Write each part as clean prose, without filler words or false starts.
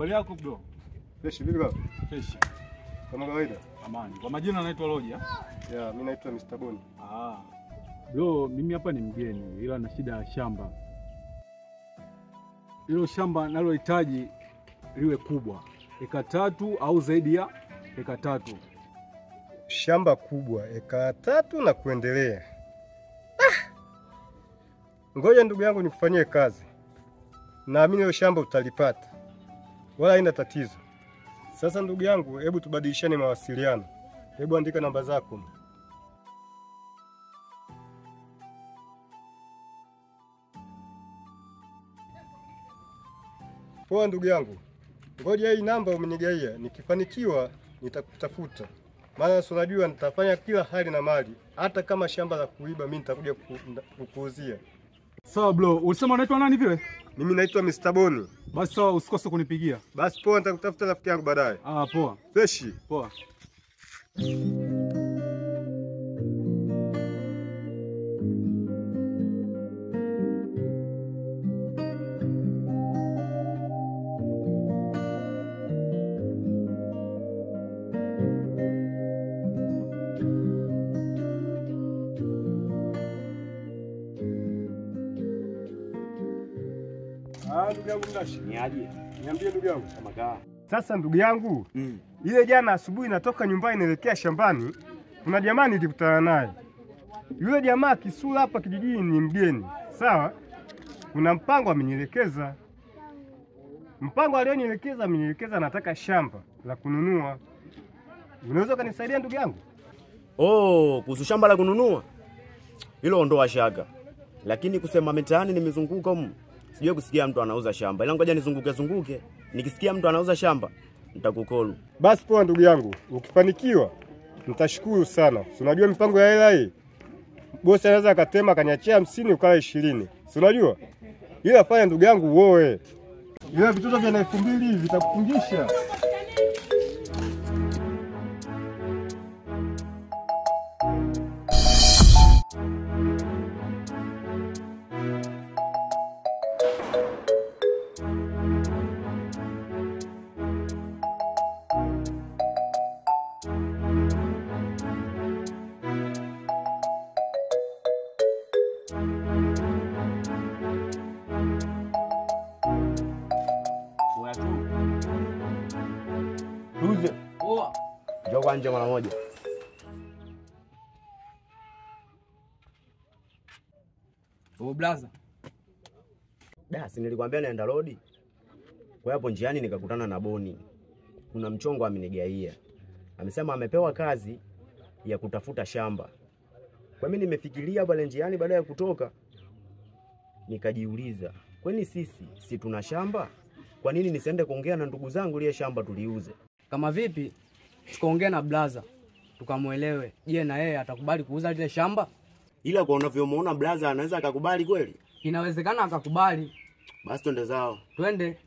Habari yako bro? Fresh vipi baba? Fresh. Kama kawaida. Amani. Kwa majina naitwa Roja. Ya, mimi naitwa Mr. Boni. Bro, mimi hapa ni mgeni ila na shida ya shamba. Hilo shamba nalohitaji liwe kubwa. Eka 3 au zaidi ya eka 3. Shamba kubwa, eka 3 na kuendelea. Ngoja ndugu yangu nikufanyie kazi. Naamini hilo shamba utalipata. Wala haina tatizo. Sasa ndugu yangu, hebu tubadilishane mawasiliano. Hebu andika namba zako. Poa ndugu yangu. Ngoja hii namba umenigaia, nikifanikiwa nitakutafuta. Maana unajua nitafanya kila hali na mali, hata kama shamba la kuiba mimi nitakuja kukuuzia. Sawa bro, ulisema unaitwa nani vile? Mimi naitwa Mr. Boni. Basi sawa, usikose kunipigia. Basi poa, nitakutafuta rafiki yangu baadaye. Poa. Fresh. Poa. Ndugu yangu Mnashi. Niaje? Niambie ndugu yangu. Kama kaa. Sasa ndugu yangu, ile jana asubuhi natoka nyumbani naelekea shambani, kuna jamaa nilikutana naye. Yule jamaa kisura hapa kijijini ni mgeni. Sawa? Kuna mpango amenielekeza. Mpango alionielekeza anataka shamba la kununua. Unaweza kanisaidia ndugu yangu? Kuhusu shamba la kununua? Hilo ondoa shaka. Lakini kusema mitaani nimezunguka huko. Sijui kusikia mtu anauza shamba. Ila ngoja nizunguke. Nikisikia mtu anauza shamba, nitakukolu. Basi poa ndugu yangu, ukifanikiwa nitashukuru sana. Unajua mipango ya hela hii. Bosi anaweza akatema akaniachia 50 ukala 20. Si unajua? Ila fanya ndugu yangu uoe. Ila vitoto vya 2000 hivi vitakufungisha. Tuze. Njoo kwanje mara moja. Blaza. Si nilikwambia naenda road. Kwa hapo njiani nikakutana na Boni. Kuna mchongo amenigaia. Amesema amepewa kazi ya kutafuta shamba. Kwa mimi nimefikiria pale njiani baada ya kutoka. Nikajiuliza, kwani sisi si tuna shamba? Kwa nini nisiende kuongea na ndugu zangu ile shamba tuliuze? Kama vipi tukaongea na blaza tukamuelewe, je na yeye atakubali kuuza lile shamba? Ila kwa unavyomuona blaza anaweza akakubali kweli? Inawezekana akakubali. Basi twende zao. Twende.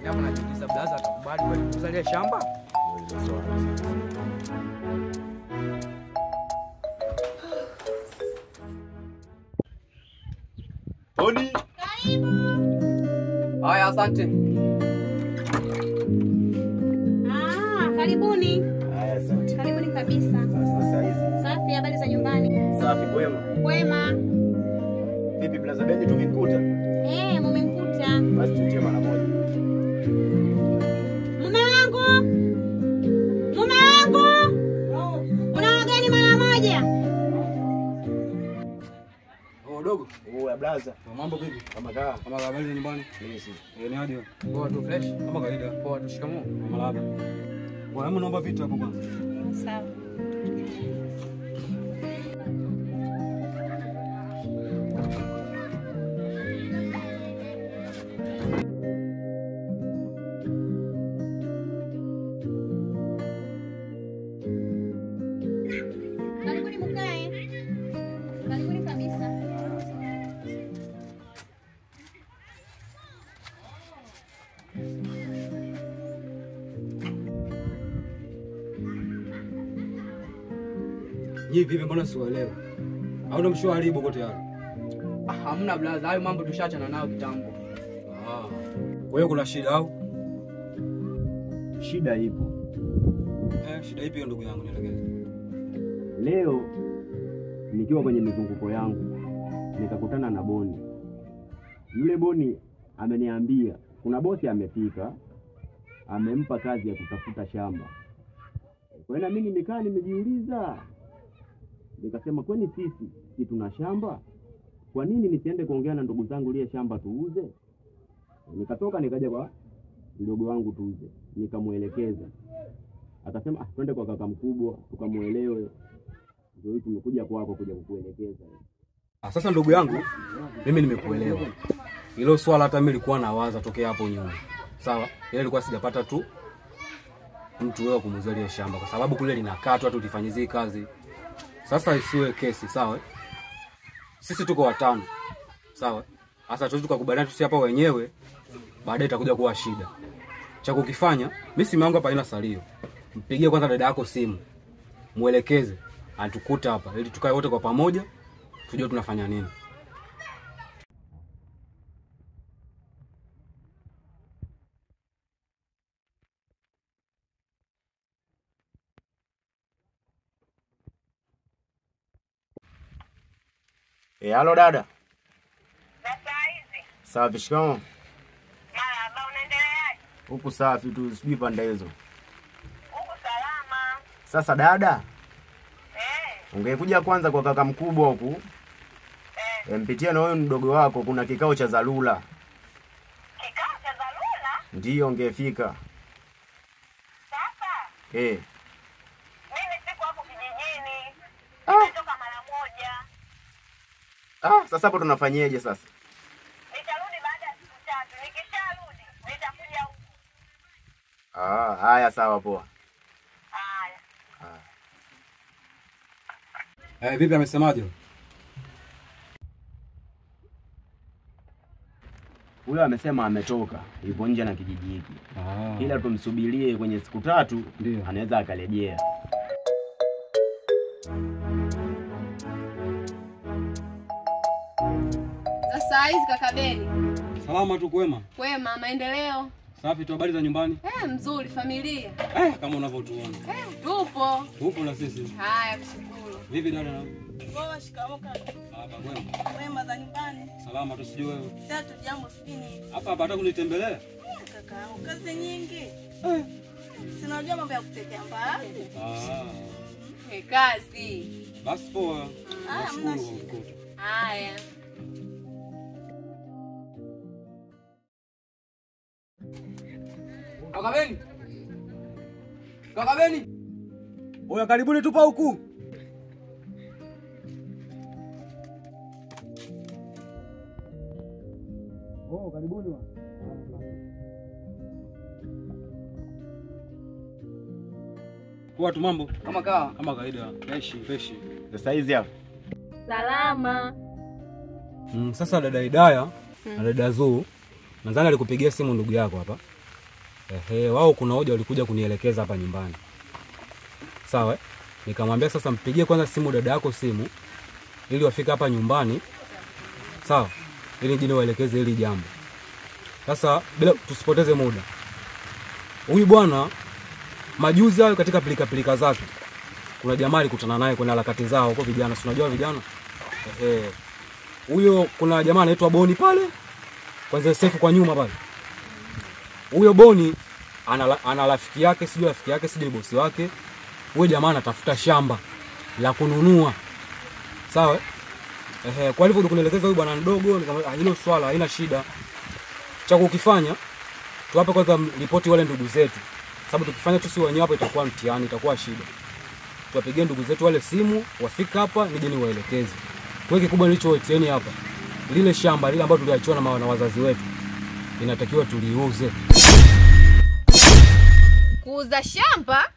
Jamaa anajiuliza blaza atakubali kweli kuuza lile shamba? Boni. Haya, asante. Karibuni. Haya, asante. Karibuni kabisa. Sasa hizi. Safi, habari za nyumbani? Safi kwema. Kwema. Vipi blaza Beni tumekuta? Mumemkuta. Basi tutie mara moja. Mume wangu. Una wageni mara moja. Dogo. Ya blaza. Mambo vipi? Kama kaa. Kama habari za nyumbani? Ni hadi. Poa tu fresh. Kama kawaida. Poa tu, shikamoo. Malaba. Kwa hiyo naomba vitu hapo kwanza. Sawa. Nyinyi vipi, mbona siwaelewi? Au ndo mshaharibu kote yale? Hamna blaza, hayo mambo tushachana nayo kitambo. Kwa hiyo kuna shida au? Shida ipo. Shida ipi hiyo ndugu yangu, nielekeze. Leo nikiwa kwenye mizunguko yangu nikakutana na Boni. Yule Boni ameniambia kuna bosi amefika, amempa kazi ya kutafuta shamba. Kwa hiyo na mimi nikaa nimejiuliza, nikasema kwani sisi tuna shamba? Kwa nini nisiende kuongea na ndugu zangu ile shamba tuuze? Nikatoka nikaja kwa ndugu wangu tuuze, nikamuelekeza. Akasema twende kwa kaka mkubwa tukamuelewe. Ndio hivi tumekuja kwako kuja kukuelekeza. Sasa ndugu yangu, mimi nimekuelewa. Hilo swala hata mimi nilikuwa nawaza tokea hapo nyuma. Sawa? Ile ilikuwa sijapata tu mtu wewe kumuzalia shamba kwa sababu kule linakatwa tu tufanyizie kazi. Sasa isiwe kesi, sawa? Sisi tuko watano. Sawa? Sasa tukakubaliana tusi hapa wenyewe, baadaye itakuja kuwa shida. Cha kukifanya, mimi simu yangu hapa haina salio. Mpigie kwanza dada yako simu. Muelekeze atukuta hapa ili tukae wote kwa pamoja tujue tunafanya nini. Halo dada. Sasa hizi. Safi, shikamoo. Marahaba, unaendeleaje? Huku safi tu, sijui panda hizo. Huko salama. Sasa dada, ungekuja kwanza kwa kaka mkubwa huku. Mpitie na wewe mdogo wako, kuna kikao cha dharura. Kikao cha dharura? Ndio ungefika. Sasa? Mimi siko hapo kijijini. Nimetoka mara moja. Sasa hapo tunafanyaje sasa? Nitarudi baada ya siku 3. Nikisharudi nitakuja huko. Haya sawa poa. Haya. Vipi amesemaje? Huyo amesema ametoka, yupo nje na kijiji hiki. Ila tumsubirie kwenye siku 3 ndio anaweza akarejea. Sasa hizi kaka Beni. Salama tu, kwema? Kwema, maendeleo? Safi tu, habari za nyumbani? Mzuri, familia? Kama unavyotuona. Tupo. Tupo na sisi. Haya, kushukuru. Vipi dada na? Poa, shikamoo kaka. Hapa kwema. Wema za nyumbani. Salama tu, sijui wewe. Tatu jambo sipini. Hapa hata kunitembelea? Kaka, kazi nyingi. Sinajua mambo ya kutekea mbali. Kazi. Basi poa. Nashukuru. Haya. Kaka Beni. Kaka Beni. Oya, karibuni tupa huku. Karibuni wa. Kwa tu mambo Kama kawaida. Peshi. Sasa hizi hapa. Salama. Sasa dada Hidaya na dada Zuu, nadhani alikupigia simu ndugu yako hapa. Wao kuna hoja walikuja kunielekeza hapa nyumbani. Sawa? Nikamwambia sasa mpigie kwanza simu dada yako simu ili wafike hapa nyumbani. Sawa? Ili jini waelekeze hili jambo. Sasa bila tusipoteze muda. Huyu bwana majuzi hayo katika pilika zake, kuna jamaa alikutana naye kwenye harakati zao huko vijana, si unajua vijana? Huyo kuna jamaa anaitwa Boni pale. Kwanza sefu kwa nyuma pale. Huyo Boni ana rafiki yake, sijui bosi wake. Huyo jamaa anatafuta shamba la kununua. Sawa? Kwa hivyo kunielekeza huyu bwana mdogo, nikamwambia hilo swala haina shida. Cha kukifanya tuwape kwanza ripoti wale ndugu zetu. Sababu tukifanya tu si wenyewe hapo itakuwa mtihani, itakuwa shida. Tuwapigie ndugu zetu wale simu, wafika hapa nije niwaelekeze. Kwa kikubwa nilichowaitieni hapa, lile shamba lile ambalo tuliachiwa na wazazi wetu inatakiwa tuliuze. Kuuza shamba?